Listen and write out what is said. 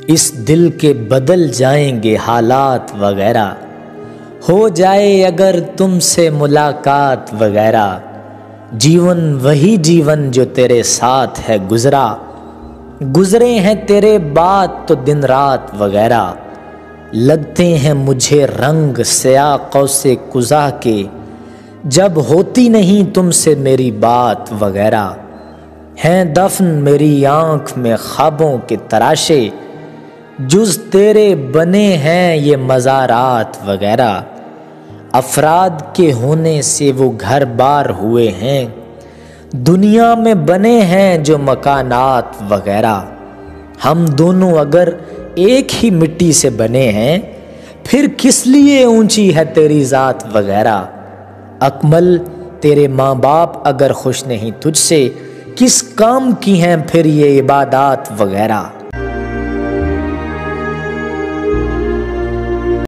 اس دل کے بدل جائیں گے حالات وغیرہ، ہو جائے اگر تم سے ملاقات وغیرہ، جیون وہی جیون جو تیرے ساتھ ہے گزرا، گزرے ہیں تیرے بعد تو دن رات وغیرہ، لگتے ہیں مجھے رنگ سیاہ قوس قزح کے، جب ہوتی نہیں تم سے میری بات وغیرہ، ہیں دفن میری آنکھ میں خوابوں کے تراشے، جز تیرے بنے ہیں یہ مزارات وغیرہ، افراد کے ہونے سے وہ گھر بار ہوئے ہیں، دنیا میں بنے ہیں جو مکانات وغیرہ، ہم دونوں اگر ایک ہی مٹی سے بنے ہیں، پھر کس لیے اونچی ہے تیری ذات وغیرہ، اکمل تیرے ماں باپ اگر خوش نہیں تجھ سے، کس کام کی ہیں پھر یہ عبادات وغیرہ۔